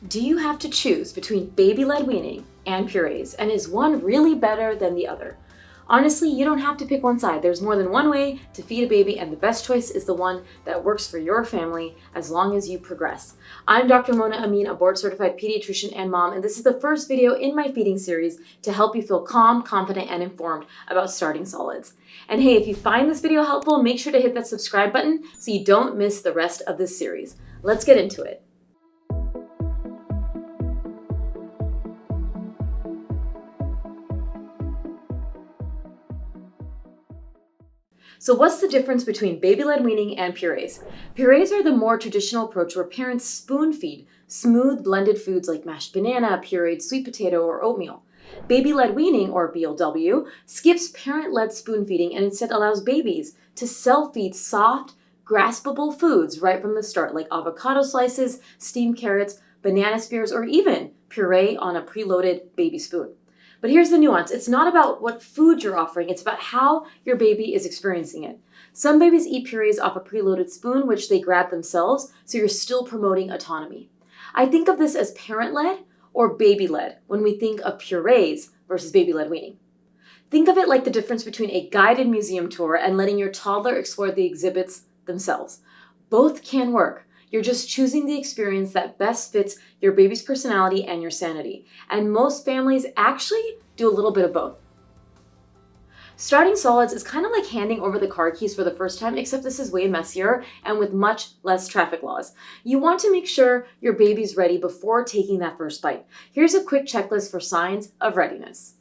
Do you have to choose between baby-led weaning and purees, and is one really better than the other? Honestly, you don't have to pick one side. There's more than one way to feed a baby, and the best choice is the one that works for your family as long as you progress. I'm Dr. Mona Amin, a board-certified pediatrician and mom, and this is the first video in my feeding series to help you feel calm, confident, and informed about starting solids. And hey, if you find this video helpful, make sure to hit that subscribe button so you don't miss the rest of this series. Let's get into it. So what's the difference between baby-led weaning and purees? Purees are the more traditional approach where parents spoon feed smooth blended foods like mashed banana, pureed sweet potato, or oatmeal. Baby-led weaning, or BLW, skips parent-led spoon feeding and instead allows babies to self-feed soft, graspable foods right from the start, like avocado slices, steamed carrots, banana spears, or even puree on a preloaded baby spoon. But here's the nuance. It's not about what food you're offering. It's about how your baby is experiencing it. Some babies eat purees off a preloaded spoon, which they grab themselves, so you're still promoting autonomy. I think of this as parent-led or baby-led when we think of purees versus baby-led weaning. Think of it like the difference between a guided museum tour and letting your toddler explore the exhibits themselves. Both can work. You're just choosing the experience that best fits your baby's personality and your sanity. And most families actually do a little bit of both. Starting solids is kind of like handing over the car keys for the first time, except this is way messier and with much less traffic laws. You want to make sure your baby's ready before taking that first bite. Here's a quick checklist for signs of readiness.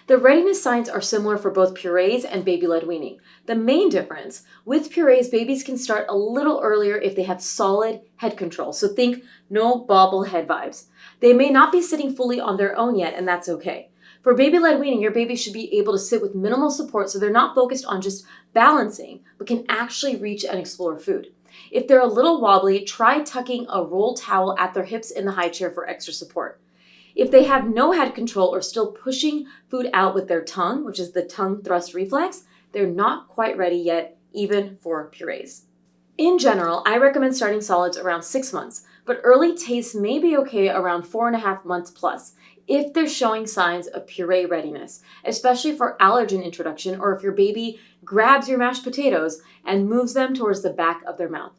The readiness signs are similar for both purees and baby-led weaning. The main difference, with purees, babies can start a little earlier if they have solid head control. So think no bobblehead vibes. They may not be sitting fully on their own yet, and that's okay. For baby-led weaning, your baby should be able to sit with minimal support so they're not focused on just balancing, but can actually reach and explore food. If they're a little wobbly, try tucking a roll towel at their hips in the high chair for extra support. If they have no head control or still pushing food out with their tongue, which is the tongue thrust reflex, they're not quite ready yet, even for purees. In general, I recommend starting solids around 6 months, but early tastes may be okay around 4.5 months plus if they're showing signs of puree readiness, especially for allergen introduction or if your baby grabs your mashed potatoes and moves them towards the back of their mouth.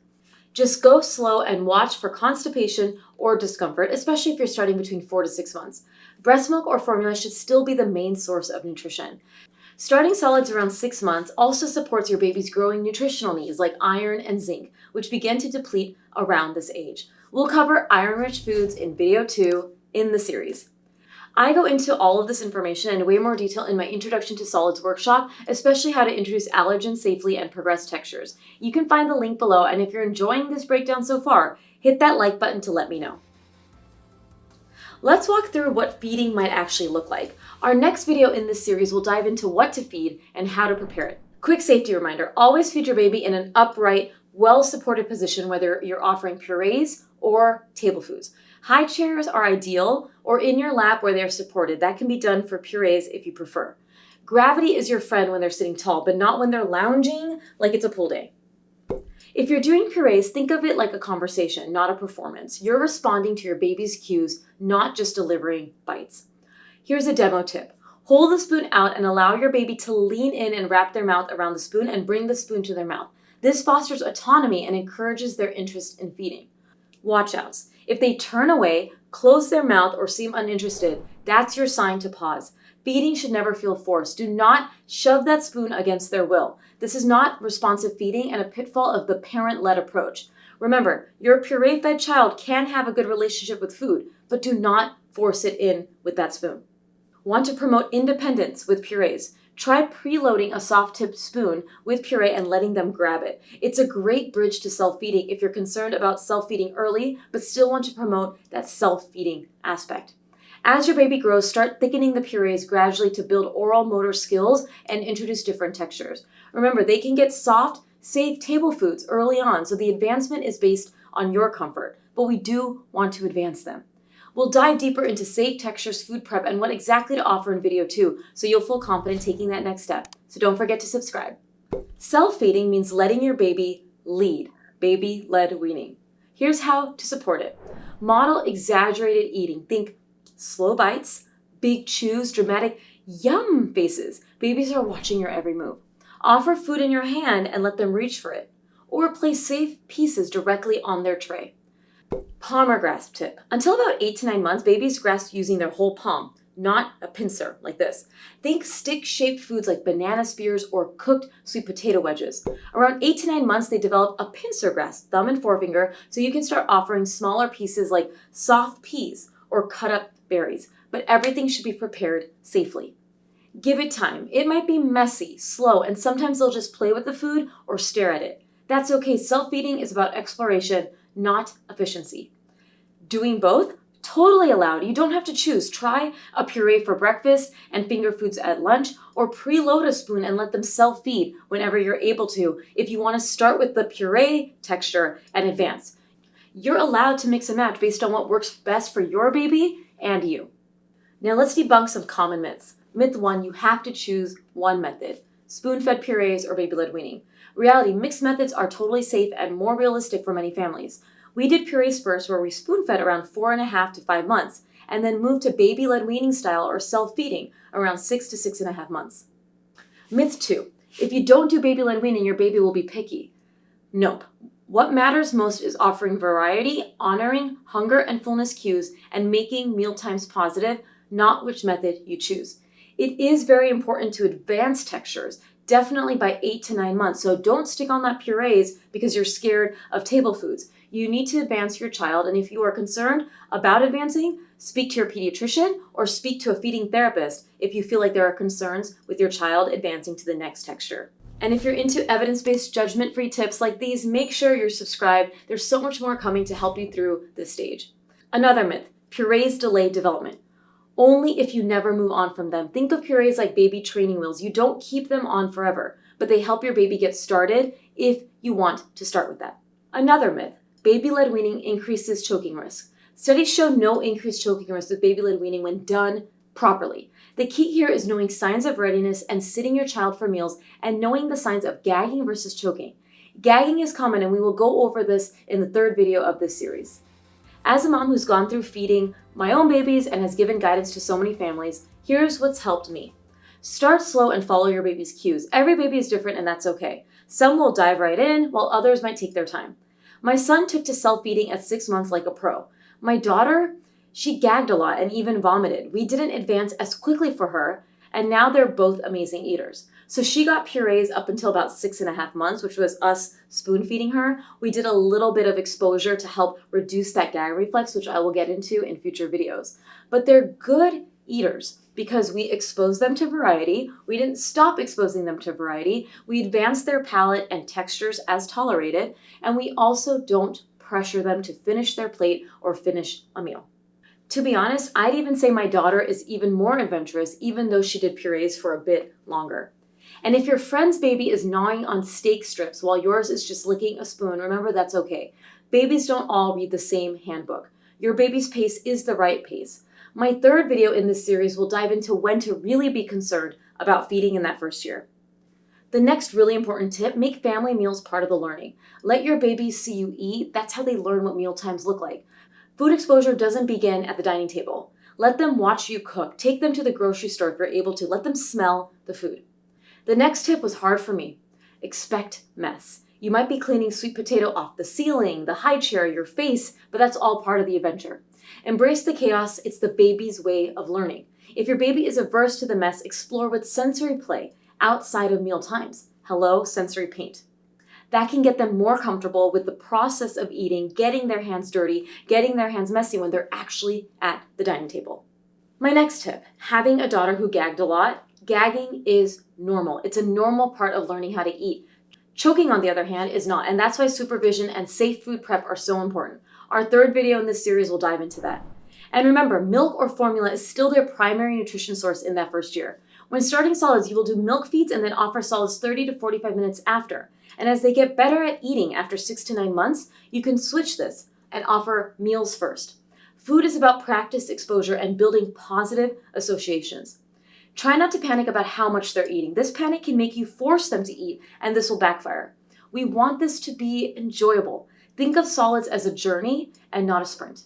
Just go slow and watch for constipation or discomfort, especially if you're starting between 4 to 6 months. Breast milk or formula should still be the main source of nutrition. Starting solids around 6 months also supports your baby's growing nutritional needs like iron and zinc, which begin to deplete around this age. We'll cover iron-rich foods in video 2 in the series. I go into all of this information in way more detail in my Introduction to Solids workshop, especially how to introduce allergens safely and progress textures. You can find the link below, and if you're enjoying this breakdown so far, hit that like button to let me know. Let's walk through what feeding might actually look like. Our next video in this series will dive into what to feed and how to prepare it. Quick safety reminder, always feed your baby in an upright, well-supported position, whether you're offering purees or table foods. High chairs are ideal, or in your lap where they're supported. That can be done for purees if you prefer. Gravity is your friend when they're sitting tall, but not when they're lounging like it's a pool day. If you're doing purees, think of it like a conversation, not a performance. You're responding to your baby's cues, not just delivering bites. Here's a demo tip. Hold the spoon out and allow your baby to lean in and wrap their mouth around the spoon and bring the spoon to their mouth. This fosters autonomy and encourages their interest in feeding. Watch outs. If they turn away, close their mouth, or seem uninterested, that's your sign to pause. Feeding should never feel forced. Do not shove that spoon against their will. This is not responsive feeding and a pitfall of the parent-led approach. Remember, your puree-fed child can have a good relationship with food, but do not force it in with that spoon. Want to promote independence with purees? Try preloading a soft-tipped spoon with puree and letting them grab it. It's a great bridge to self-feeding if you're concerned about self-feeding early, but still want to promote that self-feeding aspect. As your baby grows, start thickening the purees gradually to build oral motor skills and introduce different textures. Remember, they can get soft, safe table foods early on, so the advancement is based on your comfort, but we do want to advance them. We'll dive deeper into safe textures, food prep, and what exactly to offer in video 2, so you'll feel confident taking that next step. So don't forget to subscribe. Self-feeding means letting your baby lead, baby-led weaning. Here's how to support it. Model exaggerated eating. Think slow bites, big chews, dramatic yum faces. Babies are watching your every move. Offer food in your hand and let them reach for it. Or place safe pieces directly on their tray. Palm or grasp tip. Until about 8 to 9 months, babies grasp using their whole palm, not a pincer like this. Think stick-shaped foods like banana spears or cooked sweet potato wedges. Around 8 to 9 months, they develop a pincer grasp, thumb and forefinger, so you can start offering smaller pieces like soft peas or cut up berries. But everything should be prepared safely. Give it time. It might be messy, slow, and sometimes they'll just play with the food or stare at it. That's okay. Self-feeding is about exploration, not efficiency. Doing both? Totally allowed. You don't have to choose. Try a puree for breakfast and finger foods at lunch, or preload a spoon and let them self-feed whenever you're able to if you want to start with the puree texture and advance. You're allowed to mix and match based on what works best for your baby and you. Now let's debunk some common myths. Myth 1, you have to choose one method. Spoon-fed purees or baby-led weaning. Reality, mixed methods are totally safe and more realistic for many families. We did purees first, where we spoon-fed around 4.5 to 5 months, and then moved to baby-led weaning style or self-feeding around 6 to 6.5 months. Myth 2, if you don't do baby-led weaning, your baby will be picky. Nope. What matters most is offering variety, honoring hunger and fullness cues, and making mealtimes positive, not which method you choose. It is very important to advance textures, definitely by 8 to 9 months. So don't stick on that purees because you're scared of table foods. You need to advance your child, and if you are concerned about advancing, speak to your pediatrician or speak to a feeding therapist if you feel like there are concerns with your child advancing to the next texture. And if you're into evidence-based, judgment-free tips like these, make sure you're subscribed. There's so much more coming to help you through this stage. Another myth, purees delay development. Only if you never move on from them. Think of purees like baby training wheels. You don't keep them on forever, but they help your baby get started if you want to start with that. Another myth, baby-led weaning increases choking risk. Studies show no increased choking risk with baby-led weaning when done properly. The key here is knowing signs of readiness and sitting your child for meals and knowing the signs of gagging versus choking. Gagging is common, and we will go over this in the 3rd video of this series. As a mom who's gone through feeding my own babies and has given guidance to so many families, here's what's helped me. Start slow and follow your baby's cues. Every baby is different, and that's okay. Some will dive right in, while others might take their time. My son took to self-feeding at 6 months like a pro. My daughter, she gagged a lot and even vomited. We didn't advance as quickly for her, and now they're both amazing eaters. So she got purees up until about 6.5 months, which was us spoon feeding her. We did a little bit of exposure to help reduce that gag reflex, which I will get into in future videos. But they're good eaters because we exposed them to variety. We didn't stop exposing them to variety. We advanced their palate and textures as tolerated, and we also don't pressure them to finish their plate or finish a meal. To be honest, I'd even say my daughter is even more adventurous, even though she did purees for a bit longer. And if your friend's baby is gnawing on steak strips while yours is just licking a spoon, remember that's okay. Babies don't all read the same handbook. Your baby's pace is the right pace. My 3rd video in this series will dive into when to really be concerned about feeding in that first year. The next really important tip, make family meals part of the learning. Let your babies see you eat. That's how they learn what meal times look like. Food exposure doesn't begin at the dining table. Let them watch you cook. Take them to the grocery store if you're able to. Let them smell the food. The next tip was hard for me. Expect mess. You might be cleaning sweet potato off the ceiling, the high chair, your face, but that's all part of the adventure. Embrace the chaos. It's the baby's way of learning. If your baby is averse to the mess, explore with sensory play outside of meal times. Hello, sensory paint. That can get them more comfortable with the process of eating, getting their hands dirty, getting their hands messy when they're actually at the dining table. My next tip, having a daughter who gagged a lot, gagging is normal. It's a normal part of learning how to eat. Choking, on the other hand, is not, and that's why supervision and safe food prep are so important. Our 3rd video in this series will dive into that. And remember, milk or formula is still their primary nutrition source in that first year. When starting solids, you will do milk feeds and then offer solids 30 to 45 minutes after. And as they get better at eating after 6 to 9 months, you can switch this and offer meals first. Food is about practice, exposure, and building positive associations. Try not to panic about how much they're eating. This panic can make you force them to eat, and this will backfire. We want this to be enjoyable. Think of solids as a journey and not a sprint.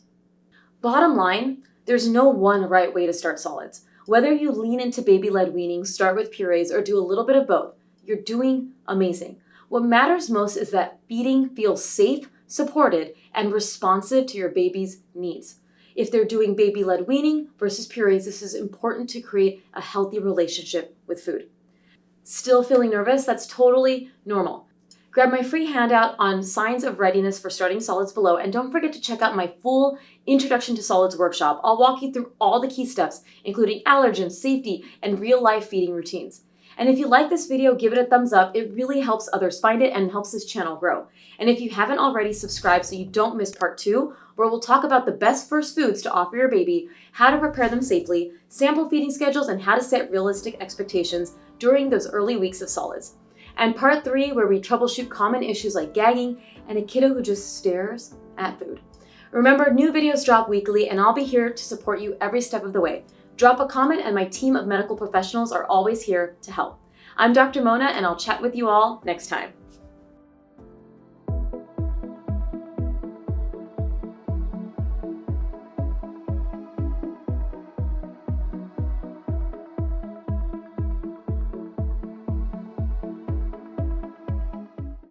Bottom line, there's no one right way to start solids. Whether you lean into baby-led weaning, start with purees, or do a little bit of both, you're doing amazing. What matters most is that feeding feels safe, supported, and responsive to your baby's needs. If they're doing baby-led weaning versus purees, this is important to create a healthy relationship with food. Still feeling nervous? That's totally normal. Grab my free handout on signs of readiness for starting solids below, and don't forget to check out my full Introduction to Solids workshop. I'll walk you through all the key steps, including allergens, safety, and real-life feeding routines. And if you like this video, give it a thumbs up. It really helps others find it and helps this channel grow. And if you haven't already, subscribe so you don't miss part 2, where we'll talk about the best first foods to offer your baby, how to prepare them safely, sample feeding schedules, and how to set realistic expectations during those early weeks of solids. And part 3, where we troubleshoot common issues like gagging and a kiddo who just stares at food. Remember, new videos drop weekly, and I'll be here to support you every step of the way. Drop a comment, and my team of medical professionals are always here to help. I'm Dr. Mona, and I'll chat with you all next time.